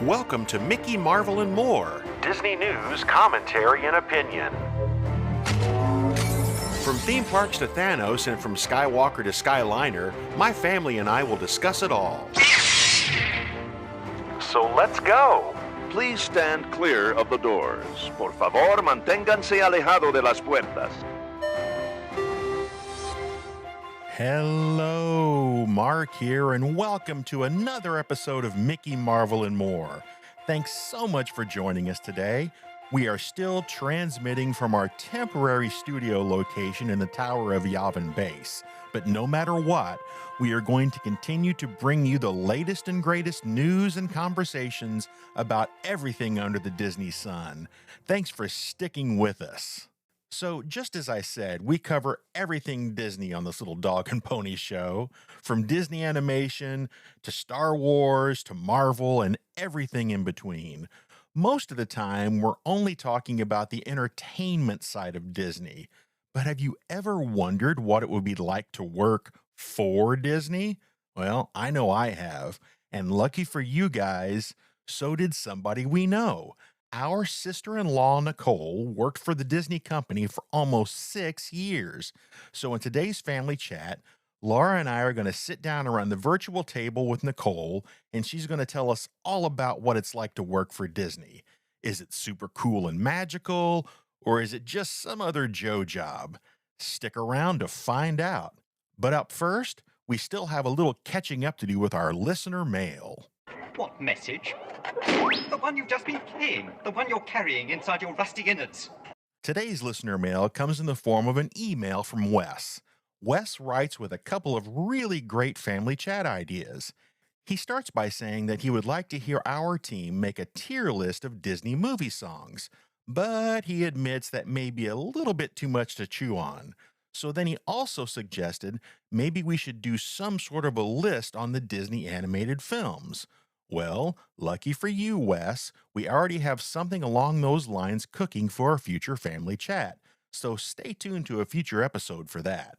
Welcome to Mickey, Marvel, and More, Disney news, commentary, and opinion. From theme parks to Thanos and from Skywalker to Skyliner, my family and I will discuss it all. So let's go! Please stand clear of the doors. Por favor, manténganse alejado de las puertas. Hello, Mark here, and welcome to another episode of Mickey, Marvel, and More. Thanks so much for joining us today. We are still transmitting from our temporary studio location in the Tower of Yavin Base. But no matter what, we are going to continue to bring you the latest and greatest news and conversations about everything under the Disney sun. Thanks for sticking with us. So, just as I said, we cover everything Disney on this little dog and pony show, from Disney animation to Star Wars to Marvel and everything in between. Most of the time, we're only talking about the entertainment side of Disney. But have you ever wondered what it would be like to work for Disney? Well, I know I have. And lucky for you guys, so did somebody we know. Our sister-in-law, Nicole, worked for the Disney company for almost 6 years. So in today's family chat, Laura and I are going to sit down around the virtual table with Nicole, and she's going to tell us all about what it's like to work for Disney. Is it super cool and magical, or is it just some other Joe job? Stick around to find out. But up first, we still have a little catching up to do with our listener mail. What message? The one you've just been playing. The one you're carrying inside your rusty innards. Today's listener mail comes in the form of an email from Wes. Wes writes with a couple of really great family chat ideas. He starts by saying that he would like to hear our team make a tier list of Disney movie songs, but he admits that may be a little bit too much to chew on. So then he also suggested maybe we should do some sort of a list on the Disney animated films. Well, lucky for you, Wes, we already have something along those lines cooking for a future family chat, so stay tuned to a future episode for that.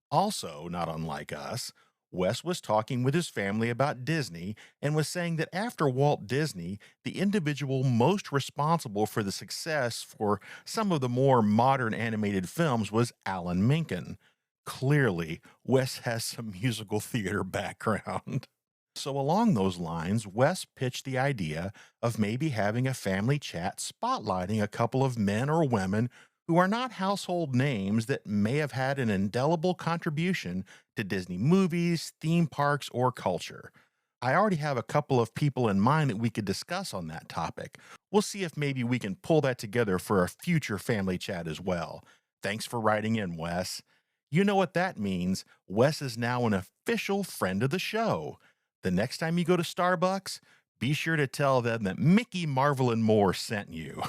Also, not unlike us, Wes was talking with his family about Disney and was saying that after Walt Disney, the individual most responsible for the success for some of the more modern animated films was Alan Menken. Clearly, Wes has some musical theater background. So along those lines, Wes pitched the idea of maybe having a family chat spotlighting a couple of men or women who are not household names that may have had an indelible contribution to Disney movies, theme parks, or culture. I already have a couple of people in mind that we could discuss on that topic. We'll see if maybe we can pull that together for a future family chat as well. Thanks for writing in, Wes. You know what that means. Wes is now an official friend of the show. The next time you go to Starbucks, be sure to tell them that Mickey, Marvel, and More sent you.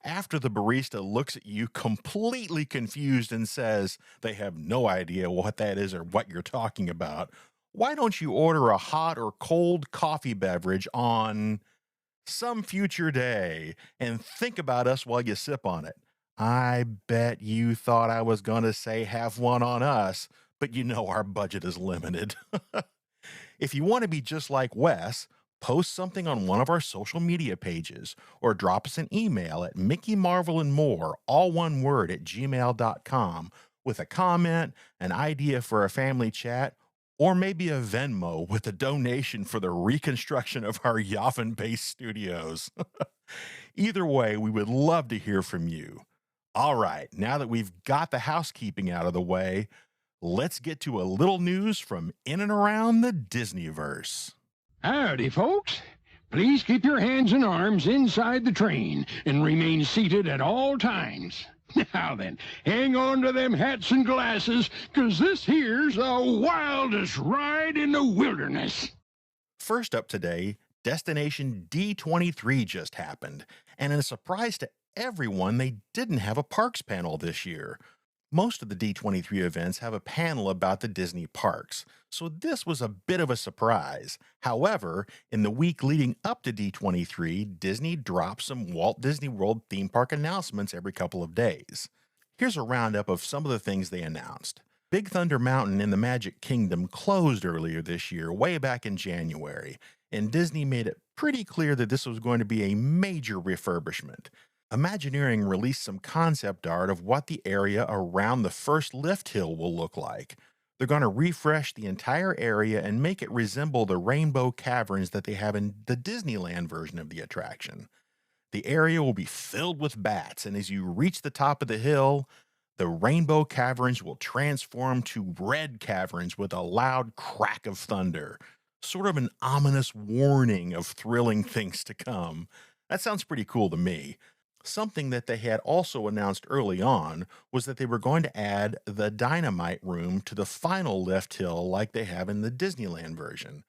After the barista looks at you completely confused and says they have no idea what that is or what you're talking about, why don't you order a hot or cold coffee beverage on some future day and think about us while you sip on it? I bet you thought I was going to say have one on us, but you know our budget is limited. If you want to be just like Wes, post something on one of our social media pages or drop us an email at mickeymarvelandmore, all one word, @gmail.com with a comment, an idea for a family chat, or maybe a Venmo with a donation for the reconstruction of our Yavin-based studios. Either way, we would love to hear from you. All right, now that we've got the housekeeping out of the way, let's get to a little news from in and around the Disneyverse. Howdy, folks. Please keep your hands and arms inside the train and remain seated at all times. Now then, hang on to them hats and glasses, 'cause this here's the wildest ride in the wilderness. First up today, Destination D23 just happened, and in a surprise to everyone, they didn't have a parks panel this year. Most of the D23 events have a panel about the Disney parks, so this was a bit of a surprise. However, in the week leading up to D23, Disney dropped some Walt Disney World theme park announcements every couple of days. Here's a roundup of some of the things they announced. Big Thunder Mountain in the Magic Kingdom closed earlier this year, way back in January, and Disney made it pretty clear that this was going to be a major refurbishment. Imagineering released some concept art of what the area around the first lift hill will look like. They're going to refresh the entire area and make it resemble the rainbow caverns that they have in the Disneyland version of the attraction. The area will be filled with bats, and as you reach the top of the hill, the rainbow caverns will transform to red caverns with a loud crack of thunder, sort of an ominous warning of thrilling things to come. That sounds pretty cool to me. Something that they had also announced early on was that they were going to add the Dynamite Room to the final lift hill like they have in the Disneyland version.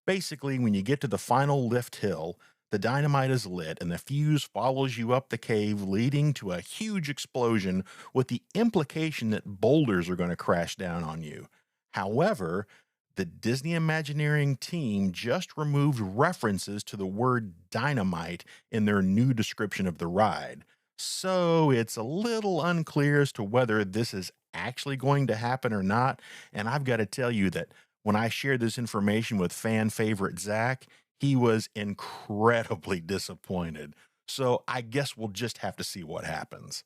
Basically, when you get to the final lift hill, the dynamite is lit and the fuse follows you up the cave, leading to a huge explosion with the implication that boulders are going to crash down on you. However, the Disney Imagineering team just removed references to the word dynamite in their new description of the ride. So it's a little unclear as to whether this is actually going to happen or not. And I've got to tell you that when I shared this information with fan favorite Zach, he was incredibly disappointed. So I guess we'll just have to see what happens.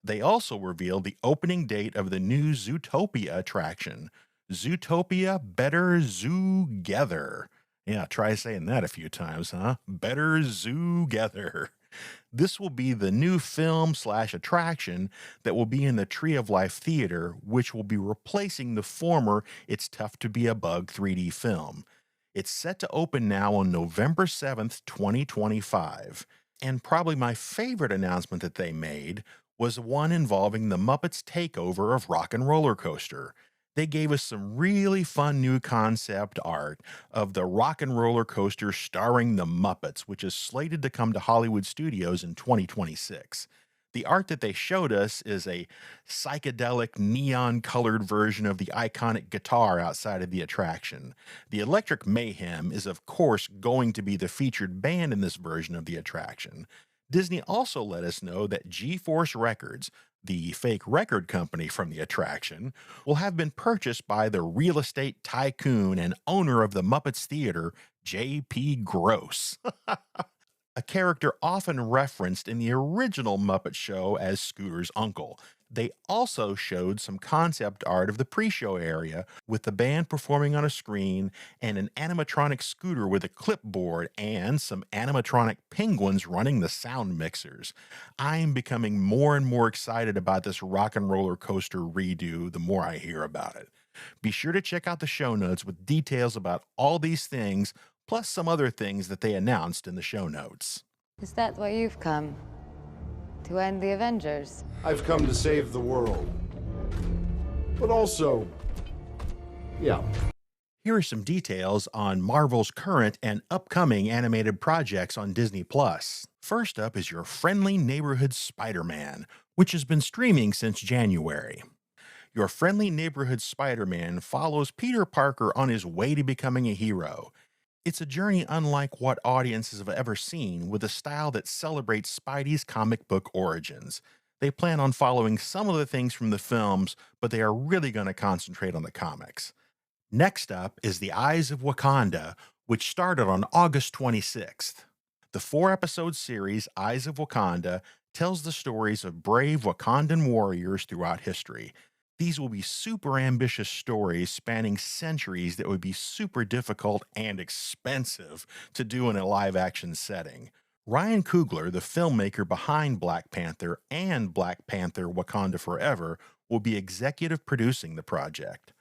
They also revealed the opening date of the new Zootopia attraction. Zootopia Better Zoo-gether. Yeah, try saying that a few times, huh? Better Zoo-gether. This will be the new film/attraction that will be in the Tree of Life Theater, which will be replacing the former It's Tough to Be a Bug 3D film. It's set to open now on November 7th, 2025. And probably my favorite announcement that they made was one involving the Muppets takeover of Rock and Roller Coaster. They gave us some really fun new concept art of the Rock and Roller Coaster starring the Muppets, which is slated to come to Hollywood studios in 2026. The art that they showed us is a psychedelic neon-colored version of the iconic guitar outside of the attraction. The Electric Mayhem is of course going to be the featured band in this version of the attraction. Disney also let us know that G-Force Records, the fake record company from the attraction, will have been purchased by the real estate tycoon and owner of the Muppets Theater, J.P. Gross. A character often referenced in the original Muppet Show as Scooter's uncle. They also showed some concept art of the pre-show area with the band performing on a screen and an animatronic Scooter with a clipboard and some animatronic penguins running the sound mixers. I'm becoming more and more excited about this Rock and Roller Coaster redo the more I hear about it. Be sure to check out the show notes with details about all these things, plus some other things that they announced in the show notes. Is that why you've come? To end the Avengers? I've come to save the world. But also, yeah. Here are some details on Marvel's current and upcoming animated projects on Disney+. First up is your friendly neighborhood Spider-Man, which has been streaming since January. Your friendly neighborhood Spider-Man follows Peter Parker on his way to becoming a hero. It's a journey unlike what audiences have ever seen, with a style that celebrates Spidey's comic book origins. They plan on following some of the things from the films, but they are really going to concentrate on the comics. Next up is The Eyes of Wakanda, which started on August 26th. The 4-episode series Eyes of Wakanda tells the stories of brave Wakandan warriors throughout history. These will be super ambitious stories spanning centuries that would be super difficult and expensive to do in a live-action setting. Ryan Coogler, the filmmaker behind Black Panther and Black Panther Wakanda Forever, will be executive producing the project.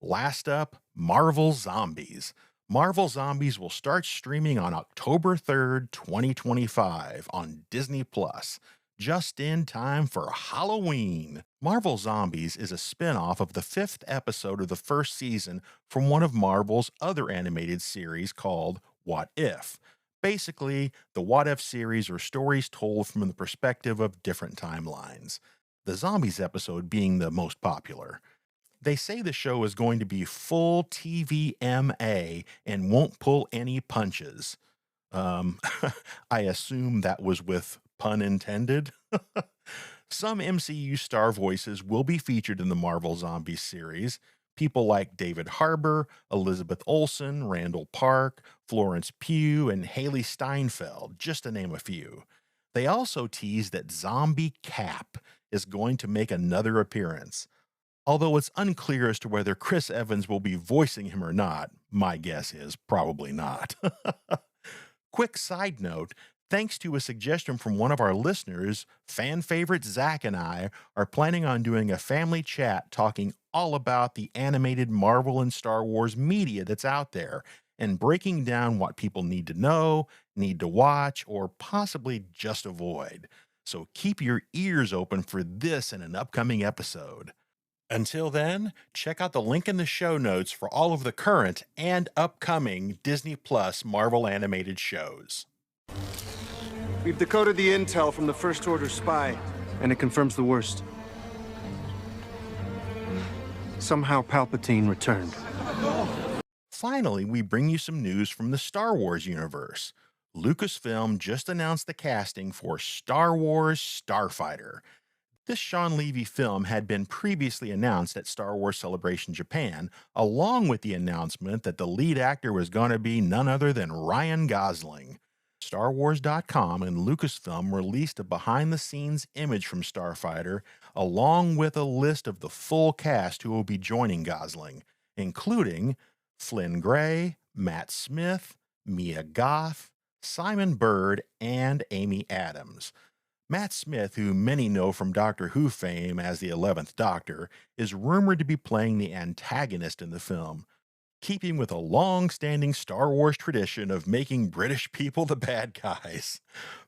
Last up, Marvel Zombies. Marvel Zombies will start streaming on October 3rd, 2025 on Disney+. Just in time for Halloween. Marvel Zombies is a spin-off of the 5th episode of the first season from one of Marvel's other animated series called What If. Basically, the What If series are stories told from the perspective of different timelines, the Zombies episode being the most popular. They say the show is going to be full TVMA and won't pull any punches. I assume that was with pun intended. Some MCU star voices will be featured in the Marvel Zombies series. People like David Harbour, Elizabeth Olsen, Randall Park, Florence Pugh, and Haley Steinfeld, just to name a few. They also teased that Zombie Cap is going to make another appearance. Although it's unclear as to whether Chris Evans will be voicing him or not, my guess is probably not. Quick side note, thanks to a suggestion from one of our listeners, fan favorite Zach and I are planning on doing a family chat talking all about the animated Marvel and Star Wars media that's out there and breaking down what people need to know, need to watch, or possibly just avoid. So keep your ears open for this in an upcoming episode. Until then, check out the link in the show notes for all of the current and upcoming Disney Plus Marvel animated shows. We've decoded the intel from the First Order spy, and it confirms the worst. Somehow Palpatine returned. Finally, we bring you some news from the Star Wars universe. Lucasfilm just announced the casting for Star Wars Starfighter. This Sean Levy film had been previously announced at Star Wars Celebration Japan, along with the announcement that the lead actor was going to be none other than Ryan Gosling. StarWars.com and Lucasfilm released a behind-the-scenes image from Starfighter, along with a list of the full cast who will be joining Gosling, including Flynn Gray, Matt Smith, Mia Goth, Simon Bird, and Amy Adams. Matt Smith, who many know from Doctor Who fame as the 11th Doctor, is rumored to be playing the antagonist in the film, keeping with a long-standing Star Wars tradition of making British people the bad guys.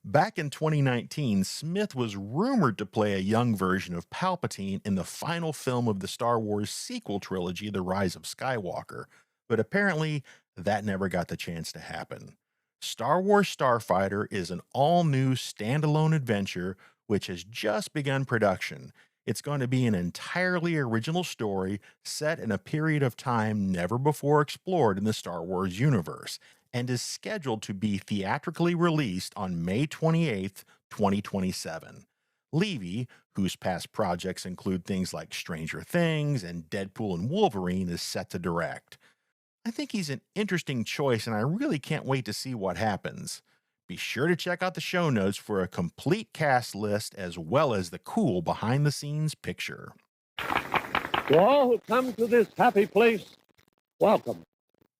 Back in 2019, Smith was rumored to play a young version of Palpatine in the final film of the Star Wars sequel trilogy, The Rise of Skywalker, but apparently that never got the chance to happen. Star Wars Starfighter is an all-new standalone adventure which has just begun production. It's going to be an entirely original story set in a period of time never before explored in the Star Wars universe, and is scheduled to be theatrically released on May 28th, 2027. Levy, whose past projects include things like Stranger Things and Deadpool and Wolverine, is set to direct. I think he's an interesting choice, and I really can't wait to see what happens. Be sure to check out the show notes for a complete cast list as well as the cool behind-the-scenes picture. To all who come to this happy place, welcome.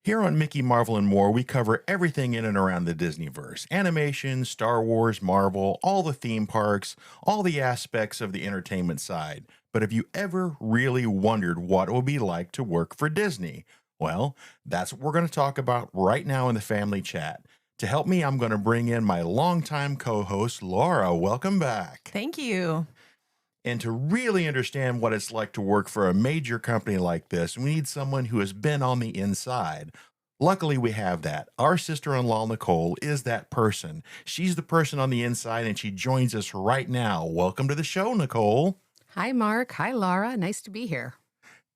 Here on Mickey, Marvel, and More, we cover everything in and around the Disneyverse. Animation, Star Wars, Marvel, all the theme parks, all the aspects of the entertainment side. But have you ever really wondered what it would be like to work for Disney? Well, that's what we're going to talk about right now in the family chat. To help me, I'm going to bring in my longtime co-host, Laura. Welcome back. Thank you. And to really understand what it's like to work for a major company like this, we need someone who has been on the inside. Luckily, we have that. Our sister-in-law, Nicole, is that person. She's the person on the inside, and she joins us right now. Welcome to the show, Nicole. Hi, Mark. Hi, Laura. Nice to be here.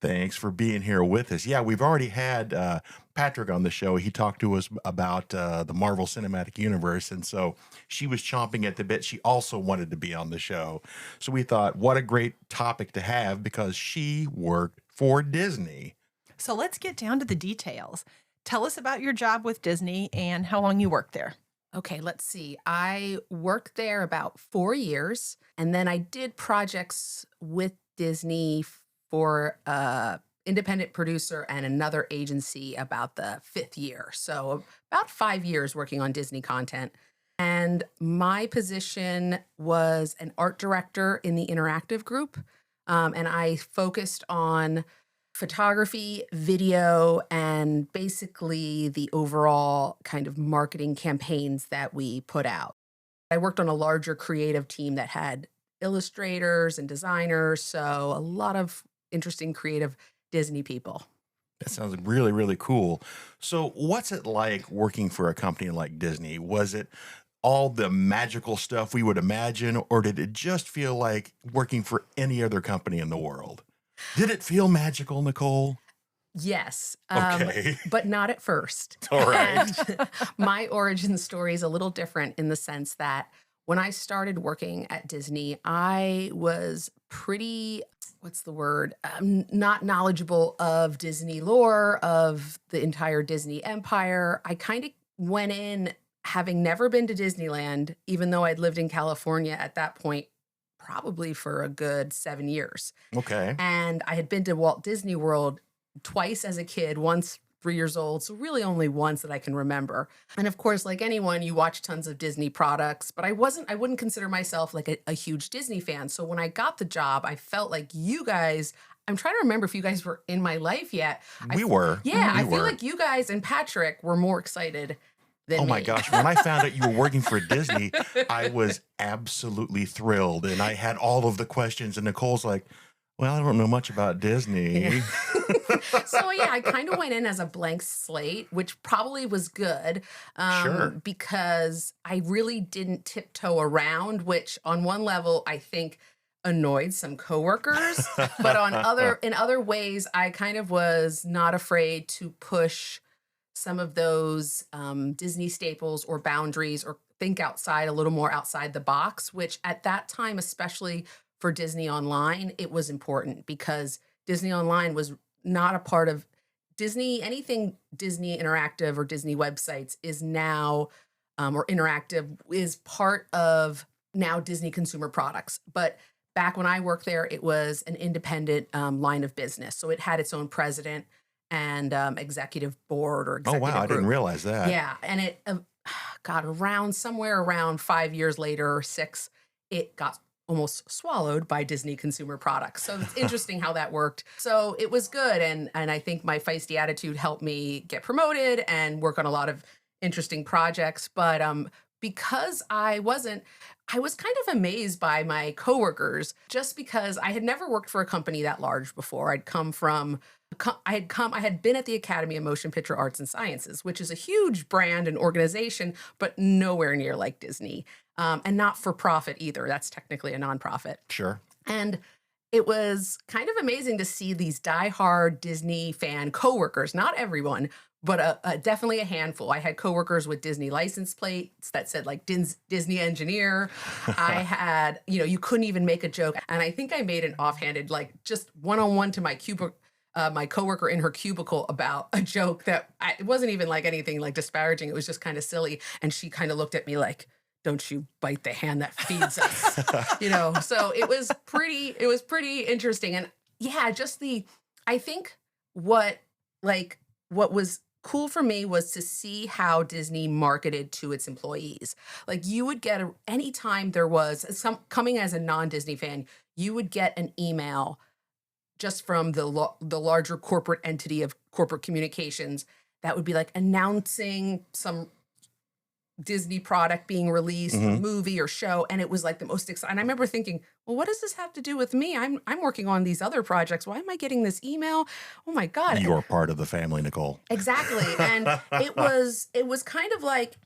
Thanks for being here with us. Yeah, we've already had Patrick on the show. He talked to us about the Marvel Cinematic Universe, and so she was chomping at the bit. She also wanted to be on the show. So we thought, what a great topic to have because she worked for Disney. So let's get down to the details. Tell us about your job with Disney and how long you worked there. Okay, let's see. I worked there about 4 years, and then I did projects with Disney for independent producer and another agency about the 5th year. So about 5 years working on Disney content. And my position was an art director in the interactive group. And I focused on photography, video, and basically the overall kind of marketing campaigns that we put out. I worked on a larger creative team that had illustrators and designers. So a lot of interesting creative Disney people. That sounds really, really cool. So what's it like working for a company like Disney? Was it all the magical stuff we would imagine, or did it just feel like working for any other company in the world? Did it feel magical, Nicole? Yes, Okay. but not at first. All right. And my origin story is a little different in the sense that when I started working at Disney, I was pretty what's the word? Not knowledgeable of Disney lore, of the entire Disney empire. I kind of went in having never been to Disneyland, even though I'd lived in California at that point, probably for a good 7 years. Okay. And I had been to Walt Disney World twice as a kid, once 3 years old. So really only once that I can remember. And of course, like anyone, you watch tons of Disney products, but I wouldn't consider myself like a huge Disney fan. So when I got the job, I felt like you guys, I'm trying to remember if you guys were in my life yet. We were. Yeah, We I feel were. like you guys and Patrick were more excited than Oh me. my gosh. When I found out you were working for Disney, I was absolutely thrilled. And I had all of the questions. And Nicole's like, well, I don't know much about Disney. So yeah, I kind of went in as a blank slate, which probably was good, Sure. because I really didn't tiptoe around, which on one level I think annoyed some coworkers, but in other ways I kind of was not afraid to push some of those Disney staples or boundaries, or think outside a little more outside the box, which at that time, especially for Disney Online, it was important because Disney Online was not a part of Disney. Anything Disney Interactive or Disney websites is now, or interactive, is part of now Disney consumer products. But back when I worked there, it was an independent line of business. So it had its own president and executive board or Oh, executive wow. I didn't group. realize that. Yeah. And it got somewhere around 5 years later or 6, it got almost swallowed by Disney consumer products. So it's interesting how that worked. So it was good. And I think my feisty attitude helped me get promoted and work on a lot of interesting projects. But because I was kind of amazed by my coworkers, just because I had never worked for a company that large before. I had been at the Academy of Motion Picture Arts and Sciences, which is a huge brand and organization, but nowhere near like Disney, and not for profit either. That's technically a nonprofit. Sure. And it was kind of amazing to see these diehard Disney fan coworkers, not everyone, but definitely a handful. I had coworkers with Disney license plates that said like Disney engineer. I had, you couldn't even make a joke. And I think I made an offhanded, like just one-on-one to my coworker in her cubicle about a joke that it wasn't even like anything like disparaging. It was just kind of silly. And she kind of looked at me like, don't you bite the hand that feeds us, so it was pretty interesting. And yeah, I think what was cool for me was to see how Disney marketed to its employees. Like you would get anytime there was coming as a non-Disney fan, you would get an email just from the larger corporate entity of corporate communications that would be like announcing some Disney product being released, movie or show, and it was like the most exciting. And I remember thinking, well, what does this have to do with me? I'm working on these other projects. Why am I getting this email? Oh my God. You're part of the family, Nicole. Exactly. And it was kind of like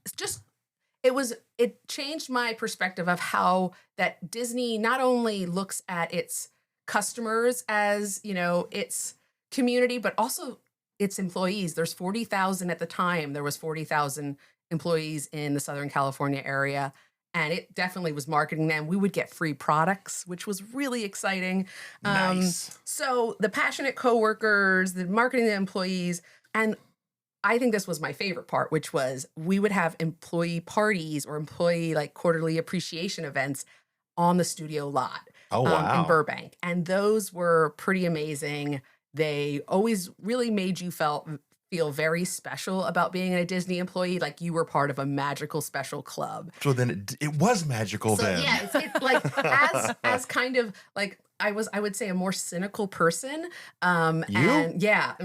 it changed my perspective of how that Disney not only looks at its customers as, its community, but also its employees. There's 40,000 at the time. There was 40,000 employees in the Southern California area, and it definitely was marketing them. We would get free products, which was really exciting. Nice. So the passionate coworkers, the marketing the employees, and I think this was my favorite part, which was we would have employee parties or employee like quarterly appreciation events on the studio lot. Oh, wow. In Burbank. And those were pretty amazing. They always really made you feel very special about being a Disney employee, like you were part of a magical special club. So then it was magical then. Yeah, it's like as kind of like I would say a more cynical person. And yeah,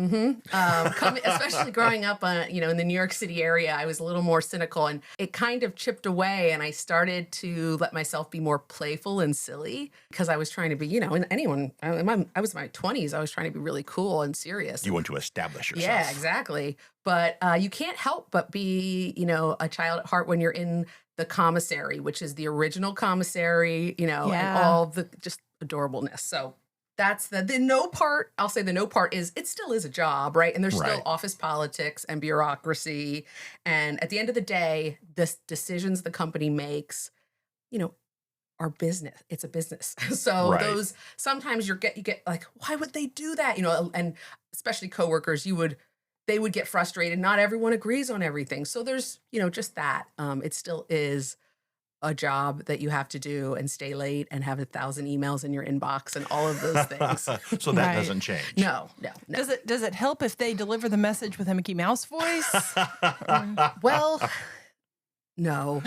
especially growing up, in the New York City area, I was a little more cynical, and it kind of chipped away. And I started to let myself be more playful and silly because I was trying to be, I was in my 20s. I was trying to be really cool and serious. You want to establish yourself. Yeah, exactly. But you can't help but be, a child at heart when you're in the commissary, which is the original commissary, and all the just adorableness. So that's the no part. I'll say the no part is it still is a job, right? And there's still office politics and bureaucracy. And at the end of the day, the decisions the company makes, are business. It's a business. So Right. those sometimes you get like, why would they do that? And especially coworkers, they would get frustrated. Not everyone agrees on everything. So there's, just that. It still is a job that you have to do and stay late and have 1,000 emails in your inbox and all of those things. So that Right. doesn't change. No. Does it help if they deliver the message with a Mickey Mouse voice? Well, no.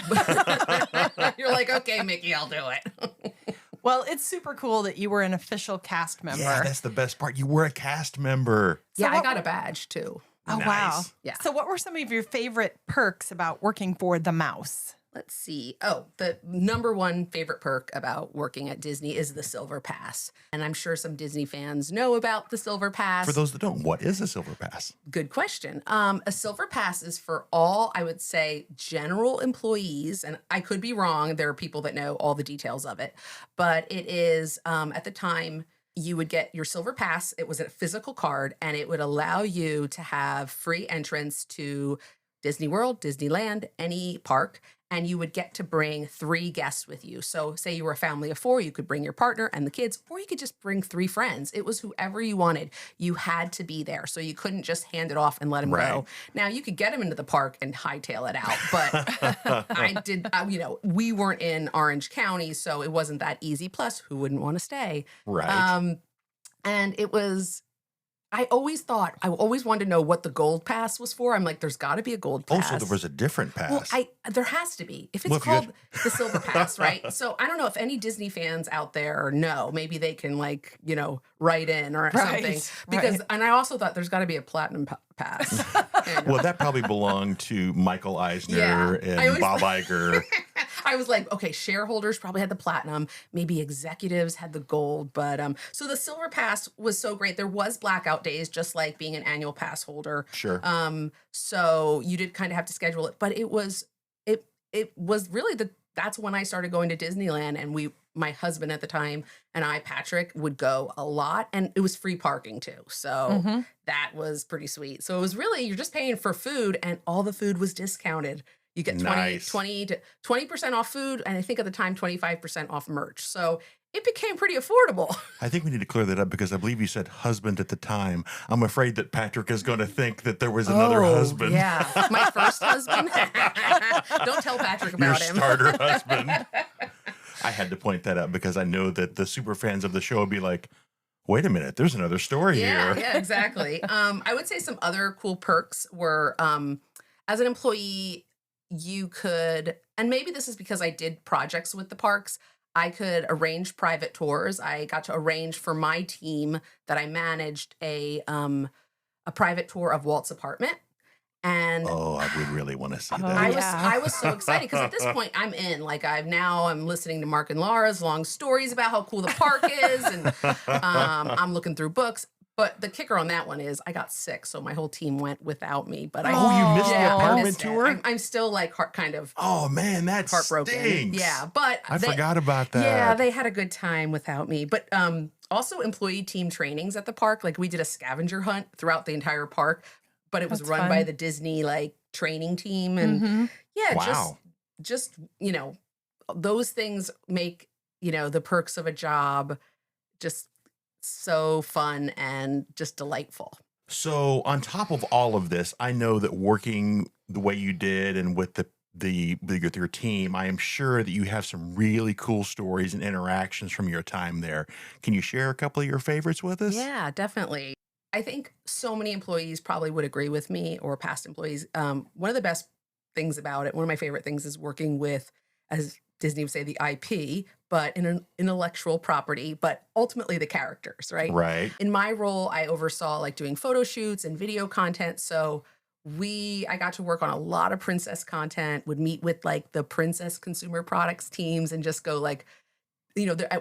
You're like, okay, Mickey, I'll do it. Well, it's super cool that you were an official cast member. Yeah, that's the best part. You were a cast member. Yeah, I what got a badge too. Oh, wow. Nice. Yeah. So what were some of your favorite perks about working for the mouse? Let's see. Oh, the number one favorite perk about working at Disney is the Silver Pass. And I'm sure some Disney fans know about the Silver Pass. For those that don't, what is a Silver Pass? Good question. A Silver Pass is for all, I would say, general employees. And I could be wrong. There are people that know all the details of it. But it is, at the time, you would get your Silver Pass. It was a physical card, and it would allow you to have free entrance to Disney World, Disneyland, any park. And you would get to bring 3 guests with you. So say you were a family of 4, you could bring your partner and the kids, or you could just bring 3 friends. It was whoever you wanted. You had to be there. So you couldn't just hand it off and let them go. Now you could get them into the park and hightail it out. But we weren't in Orange County, so it wasn't that easy. Plus, who wouldn't want to stay? Right. And it was, I always wanted to know what the gold pass was for. I'm like, there's got to be a gold pass. Oh, so there was a different pass. Well, there has to be. If it's Well, if you called the Silver Pass, right? So I don't know if any Disney fans out there know. Maybe they can write in or something. Because and I also thought there's got to be a platinum pass. Well, that probably belonged to Michael Eisner Yeah. and Bob Iger. I was like, okay, shareholders probably had the platinum, maybe executives had the gold, but so the Silver Pass was so great. There was blackout days, just like being an annual pass holder. Sure. So you did kind of have to schedule it, but it was really that's when I started going to Disneyland, and my husband at the time and I, Patrick, would go a lot, and it was free parking too. So that was pretty sweet. So it was really, you're just paying for food, and all the food was discounted. You get 20% off food, and I think at the time 25% off merch. So it became pretty affordable. I think we need to clear that up because I believe you said husband at the time. I'm afraid that Patrick is going to think that there was another husband. Yeah, my first husband. Don't tell Patrick about Your him. starter husband. I had to point that out because I know that the super fans of the show would be like, wait a minute, there's another story here. Yeah, exactly. I would say some other cool perks were, as an employee, you could, and maybe this is because I did projects with the parks, I could arrange private tours. I got to arrange for my team that I managed a private tour of Walt's apartment. And I would really want to see that. I was so excited because at this point I'm in. Like I'm listening to Mark and Laura's long stories about how cool the park is, and I'm looking through books. But the kicker on that one is I got sick, so my whole team went without me. But you missed the apartment tour? I'm still like kind of oh man, that's heartbroken. stinks. Yeah, but I forgot about that. Yeah, they had a good time without me. But also employee team trainings at the park. Like we did a scavenger hunt throughout the entire park, but it was run by the Disney training team, and just those things make the perks of a job just so fun and just delightful. So on top of all of this, I know that working the way you did and with with your team, I am sure that you have some really cool stories and interactions from your time there. Can you share a couple of your favorites with us? Yeah, definitely. I think so many employees probably would agree with me, or past employees. One of the best things about it, one of my favorite things, is working with, as Disney would say, the IP, but an intellectual property, but ultimately the characters, right? Right. In my role, I oversaw doing photo shoots and video content. So I got to work on a lot of princess content, would meet with the princess consumer products teams and just go at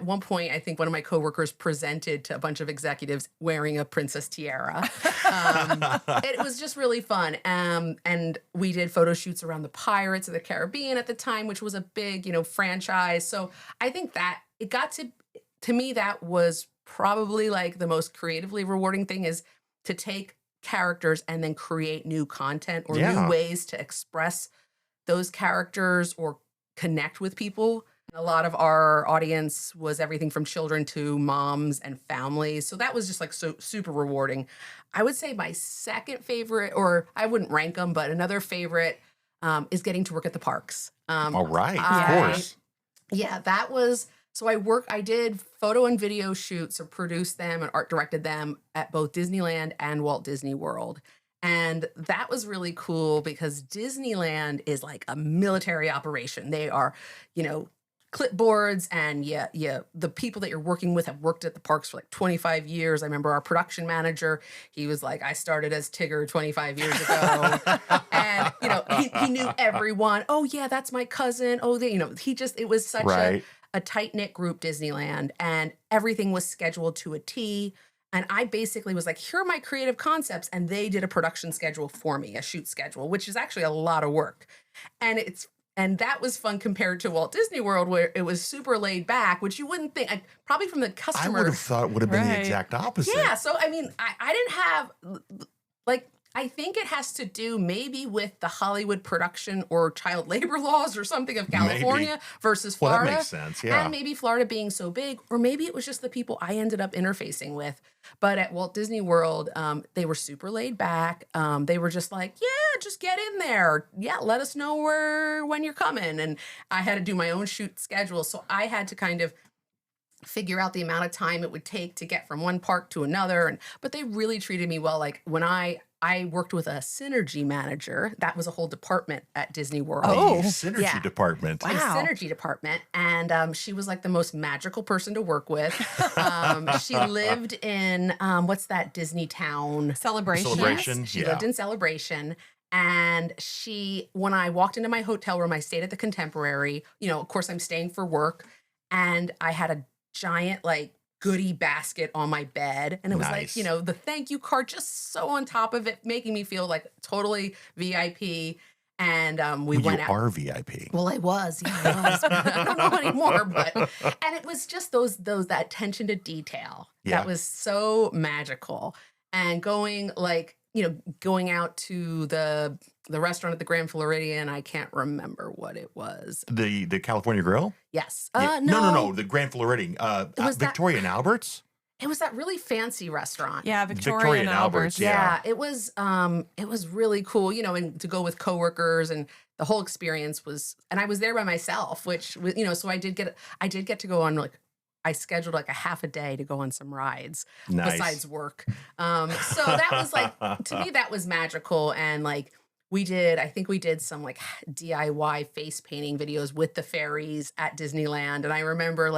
one point, I think one of my coworkers presented to a bunch of executives wearing a princess tiara. It was just really fun. And we did photo shoots around the Pirates of the Caribbean at the time, which was a big, franchise. So I think that it got to me, that was probably the most creatively rewarding thing, is to take characters and then create new content or new ways to express those characters or connect with people. A lot of our audience was everything from children to moms and families. So that was just like so super rewarding. I would say my second favorite, or I wouldn't rank them, but another favorite is getting to work at the parks. All right, of I- course. Yeah, that was so I did photo and video shoots or produced them and art directed them at both Disneyland and Walt Disney World. And that was really cool because Disneyland is like a military operation. They are, clipboards and the people that you're working with have worked at the parks for like 25 years. I remember our production manager, he was like, I started as Tigger 25 years ago. And, he knew everyone. Oh yeah, that's my cousin. Oh, it was such a tight-knit group, Disneyland, and everything was scheduled to a T. And I basically was like, here are my creative concepts. And they did a production schedule for me, a shoot schedule, which is actually a lot of work. And that was fun compared to Walt Disney World, where it was super laid back, which you wouldn't think, probably from the customer. I would have thought it would have been the exact opposite. Yeah. So, I mean, I didn't have, I think it has to do maybe with the Hollywood production or child labor laws or something of California versus Florida. Well, that makes sense, yeah. And maybe Florida being so big, or maybe it was just the people I ended up interfacing with. But at Walt Disney World, they were super laid back. They were just like, yeah, just get in there. Yeah, let us know when you're coming. And I had to do my own shoot schedule. So I had to kind of figure out the amount of time it would take to get from one park to another. But they really treated me well. Like when I worked with a synergy manager. That was a whole department at Disney World. Oh, synergy department. Wow. Synergy department. And she was like the most magical person to work with. She lived in, what's that Disney town? Celebration. Yes, she lived in Celebration. And when I walked into my hotel room, I stayed at the Contemporary. Of course, I'm staying for work. And I had a giant, goodie basket on my bed. And it was like, the thank you card just so on top of it, making me feel like totally VIP. And we went out. You are VIP. Well, I was. Yeah, I was. I don't know anymore. And it was just that attention to detail. Yeah. That was so magical. And going out to the restaurant at the Grand Floridian, I can't remember what it was. The California Grill? Yes. No. The Grand Floridian. Victoria and Albert's? It was that really fancy restaurant. Yeah, Victoria and Albert's. Yeah, it was really cool, and to go with coworkers, and the whole experience was, and I was there by myself, which was, so I did get to go on I scheduled a half a day to go on some rides besides work. So that was to me, that was magical. And I think we did some DIY face painting videos with the fairies at Disneyland. And I remember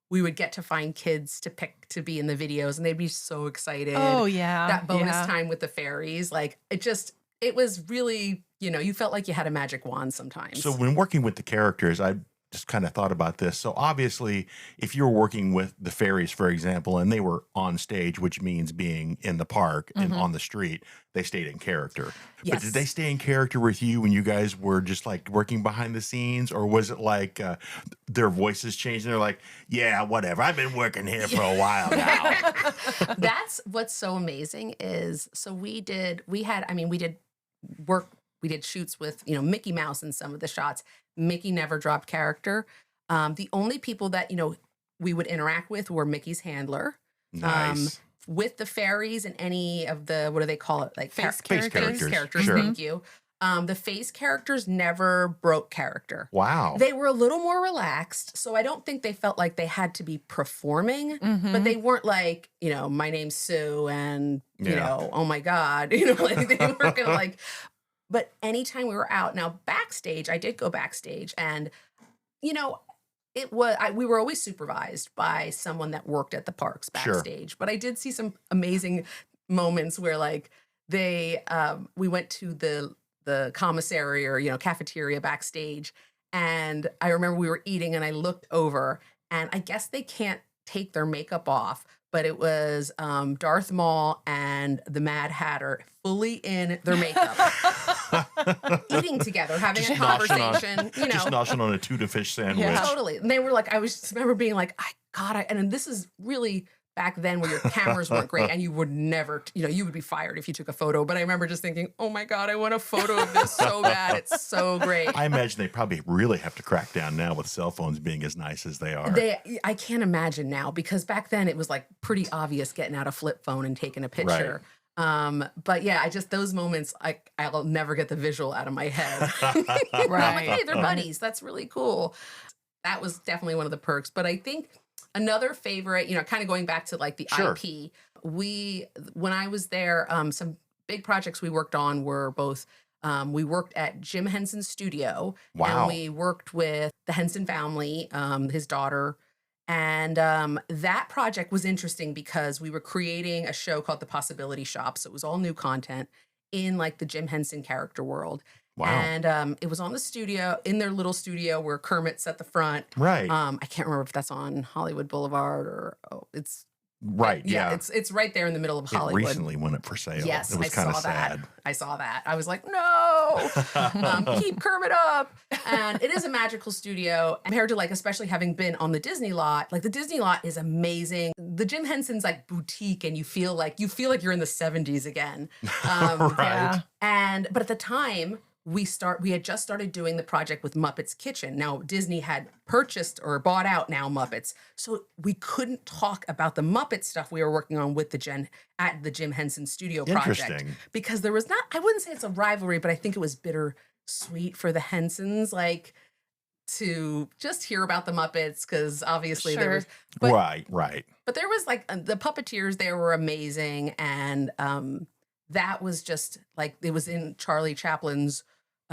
we would get to find kids to pick to be in the videos and they'd be so excited. Oh yeah. That bonus time with the fairies. It was really, you felt like you had a magic wand sometimes. So when working with the characters, I just kind of thought about this. So obviously, if you were working with the fairies, for example, and they were on stage, which means being in the park and on the street, they stayed in character. Yes. But did they stay in character with you when you guys were just working behind the scenes? Or was it their voices changed and they're like, yeah, whatever. I've been working here for a while now. That's what's so amazing is, so we did shoots with, Mickey Mouse in some of the shots. Mickey never dropped character. The only people that, we would interact with were Mickey's handler. Nice. With the fairies and any of the, what do they call it? Face characters. Sure. Thank you. The face characters never broke character. Wow. They were a little more relaxed, so I don't think they felt like they had to be performing, but they weren't my name's Sue and, oh my God, they weren't going to but anytime we were out, now backstage, I did go backstage and, we were always supervised by someone that worked at the parks backstage, but I did see some amazing moments where we went to the commissary or, cafeteria backstage. And I remember we were eating and I looked over and I guess they can't take their makeup off, but it was Darth Maul and the Mad Hatter fully in their makeup, eating together, having a conversation, Just noshing on a tuna fish sandwich. Yeah, totally. And they were I just remember being and this is really back then where your cameras weren't great and you would never, you would be fired if you took a photo. But I remember just thinking, oh my God, I want a photo of this so bad. It's so great. I imagine they probably really have to crack down now with cell phones being as nice as they are. I can't imagine now, because back then it was like pretty obvious getting out a flip phone and taking a picture. But yeah, those moments, I'll never get the visual out of my head. Right. I'm like, hey, they're buddies. That's really cool. That was definitely one of the perks. But I think another favorite, kind of going back to like the IP, when I was there, some big projects we worked on were both, we worked at Jim Henson's studio. Wow. And we worked with the Henson family, his daughter. And that project was interesting because we were creating a show called The Possibility Shop. So it was all new content in like the Jim Henson character world. Wow. And it was on the studio, in their little studio where Kermit's at the front. Right. I can't remember if that's on Hollywood Boulevard or, it's. Right. Yeah. It's right there in the middle of Hollywood. It recently went up for sale. Yes, It was kind of sad. I saw that. I was like, no, keep Kermit up. And it is a magical studio compared to like, especially having been on the Disney lot. Like the Disney lot is amazing. The Jim Henson's like boutique, and you feel like you're in the 70s again. Right. But at the time, we had just started doing the project with Muppets Kitchen. Now, Disney had purchased or bought out now Muppets, so we couldn't talk about the Muppet stuff we were working on with at the Jim Henson Studio project. Interesting. Because there was I wouldn't say it's a rivalry, but I think it was bittersweet for the Hensons, like, to just hear about the Muppets, because obviously there was... Right. But there was, like, the puppeteers there were amazing, and that was just, like, it was in Charlie Chaplin's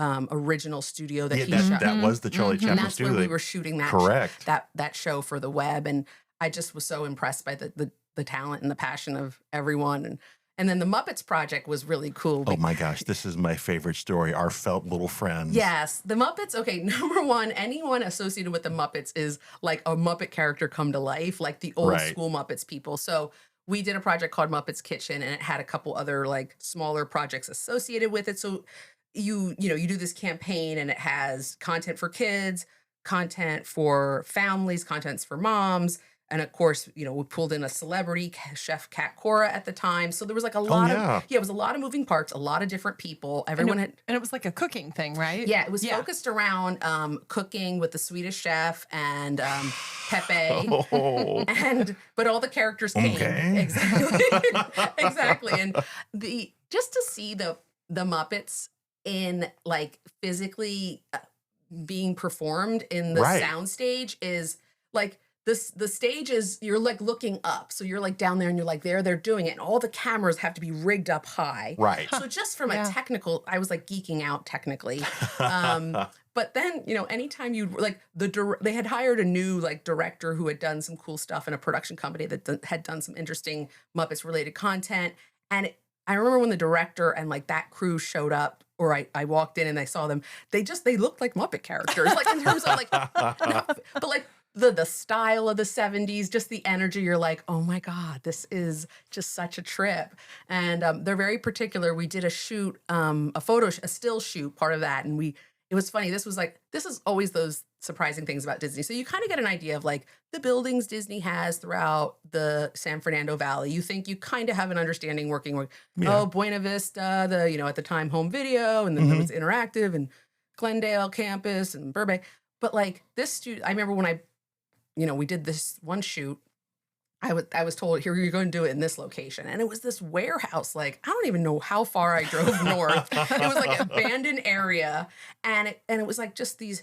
original studio that he shot. That was the Charlie Chaplin And that's studio. where we were shooting that. Correct. That show for the web, and I just was so impressed by the talent and the passion of everyone. And then the Muppets project was really cool. Oh my gosh, this is my favorite story. Our felt little friends. Yes, the Muppets. Okay, number one, anyone associated with the Muppets is like a Muppet character come to life, like the old school Muppets people. So we did a project called Muppets Kitchen, and it had a couple other like smaller projects associated with it. So you do this campaign, and it has content for kids, content for families, contents for moms. And of course, we pulled in a celebrity, Chef Kat Cora at the time. So there was like a lot of, it was a lot of moving parts, a lot of different people. Everyone and it was like a cooking thing, right? Yeah, it was focused around cooking with the Swedish chef and Pepe. But all the characters came. Okay. Exactly. Exactly. And just to see the Muppets in like physically being performed in the soundstage is like, the stage is, you're like looking up. So you're like down there and you're like, they're doing it. And all the cameras have to be rigged up high. Right. So just from a technical, I was like geeking out technically. But then, anytime you like they had hired a new like director who had done some cool stuff in a production company that had done some interesting Muppets related content. And I remember when the director and like that crew showed up, or I walked in and I saw them, they looked like Muppet characters, like in terms of like, but like, the style of the 70s, just the energy, you're like, oh my God, this is just such a trip. And they're very particular. We did a shoot, a still shoot, part of that. And it was funny. This is always those surprising things about Disney. So you kind of get an idea of like the buildings Disney has throughout the San Fernando Valley. You think you kind of have an understanding working with, Buena Vista, at the time home video, and then there was interactive and Glendale campus and Burbank. But like this studio, I remember when we did this one shoot, I was told, here, you're going to do it in this location. And it was this warehouse. Like, I don't even know how far I drove north. It was like an abandoned area. And it was like just these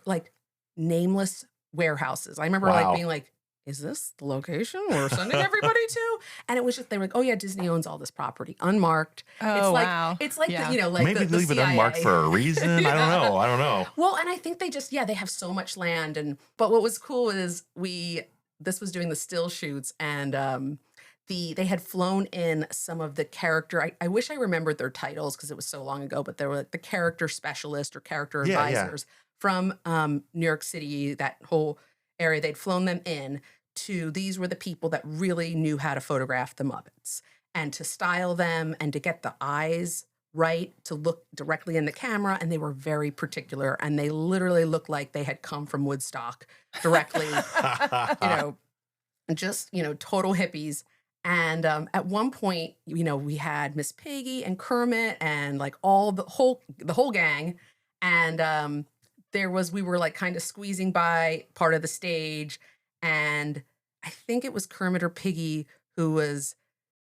like nameless warehouses. I remember like being like, is this the location we're sending everybody to? And it was just, they were like, oh yeah, Disney owns all this property, unmarked. Oh, wow. It's like, like maybe the leave it CIA. unmarked for a reason. I don't know. Well, and I think they just, they have so much land. But what was cool is this was doing the still shoots, and they had flown in some of the character, I wish I remembered their titles because it was so long ago, but they were like the character specialist or character advisors from New York City, that whole area. They'd flown them in these were the people that really knew how to photograph the Muppets and to style them and to get the eyes right, to look directly in the camera. And they were very particular, and they literally looked like they had come from Woodstock directly, just, total hippies. And at one point, we had Miss Piggy and Kermit and like all the whole gang. And we were like kind of squeezing by part of the stage. And I think it was Kermit or Piggy who was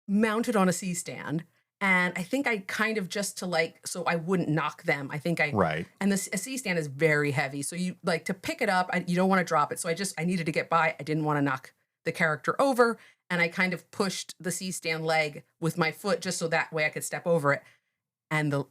mounted on a C-stand. And I think I kind of just so I wouldn't knock them. Right. And a C-stand is very heavy. So you like to pick it up, you don't want to drop it. So I needed to get by. I didn't want to knock the character over. And I kind of pushed the C-stand leg with my foot just so that way I could step over it. And the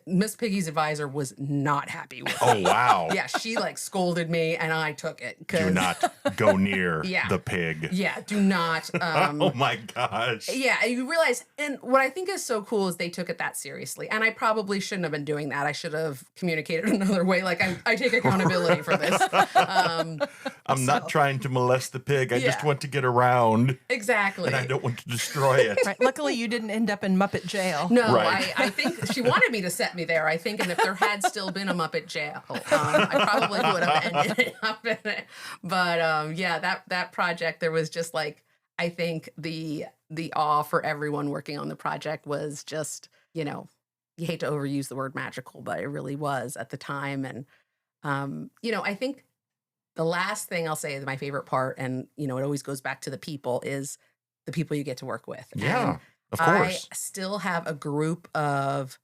Miss Piggy's advisor was not happy with me. Oh, wow. Yeah, she like scolded me and I took it. Do not go near Yeah. the pig. Yeah, do not. Oh my gosh. Yeah, you realize, and what I think is so cool is they took it that seriously. And I probably shouldn't have been doing that. I should have communicated another way. Like, I take accountability for this. I'm not trying to molest the pig. I just Yeah. want to get around. Exactly. And I don't want to destroy it. Right. Luckily, you didn't end up in Muppet jail. No, Right. I think she wanted me to set me there, I think. And if there had still been a Muppet jail, I probably would have ended up in it. But yeah, that project, there was just like, I think the awe for everyone working on the project was just, you hate to overuse the word magical, but it really was at the time. And, I think the last thing I'll say is my favorite part, and, it always goes back to the people, is the people you get to work with. Yeah, And of course. I still have a group of,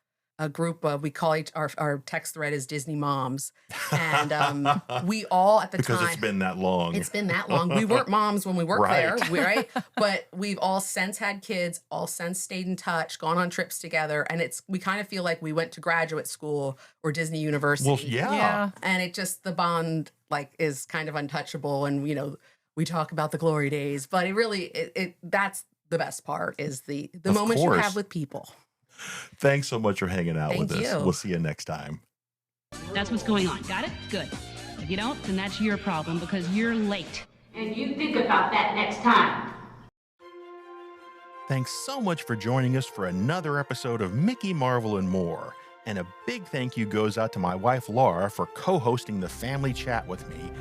we call our text thread is Disney Moms. And we all at the because time. it's been that long. It's been that long. We weren't moms when we worked Right. there, right? But we've all since had kids, all since stayed in touch, gone on trips together. And we kind of feel like we went to graduate school or Disney University. Well, yeah. And it just, the bond is kind of untouchable. And, we talk about the glory days, but it really, that's the best part, is the Of moments you course. have with people. Thanks so much for hanging out with Thank us. you. We'll see you next time. That's what's going on. Got it? Good. If you don't, then that's your problem because you're late. And you think about that next time. Thanks so much for joining us for another episode of Mickey, Marvel, and More. And a big thank you goes out to my wife, Laura, for co-hosting the family chat with me,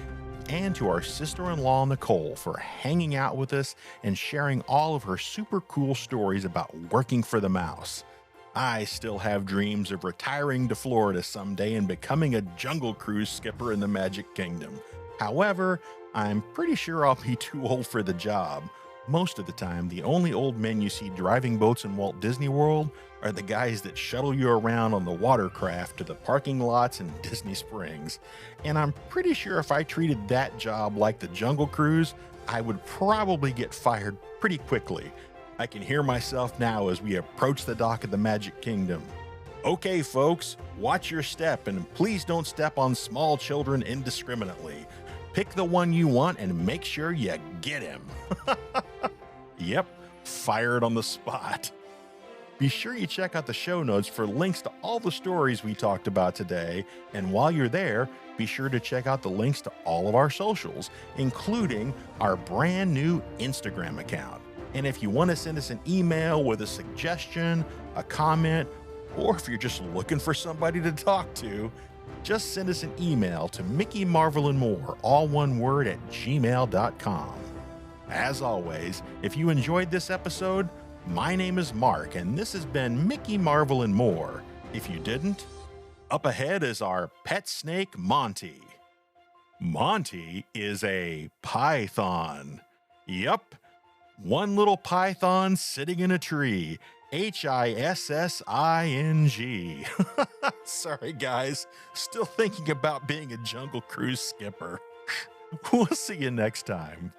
and to our sister-in-law, Nicole, for hanging out with us and sharing all of her super cool stories about working for the mouse. I still have dreams of retiring to Florida someday and becoming a jungle cruise skipper in the Magic Kingdom. However, I'm pretty sure I'll be too old for the job. Most of the time, the only old men you see driving boats in Walt Disney World are the guys that shuttle you around on the watercraft to the parking lots in Disney Springs. And I'm pretty sure if I treated that job like the Jungle Cruise, I would probably get fired pretty quickly. I can hear myself now as we approach the dock of the Magic Kingdom. Okay, folks, watch your step and please don't step on small children indiscriminately. Pick the one you want and make sure you get him. Yep, fired on the spot. Be sure you check out the show notes for links to all the stories we talked about today. And while you're there, be sure to check out the links to all of our socials, including our brand new Instagram account. And if you want to send us an email with a suggestion, a comment, or if you're just looking for somebody to talk to, just send us an email to Mickey, Marvel, and More, all one word, at gmail.com. As always, if you enjoyed this episode, my name is Mark, and this has been Mickey, Marvel, and More. If you didn't, up ahead is our pet snake, Monty. Monty is a python. Yep, one little python sitting in a tree. Hissing. Sorry, guys. Still thinking about being a Jungle Cruise skipper. We'll see you next time.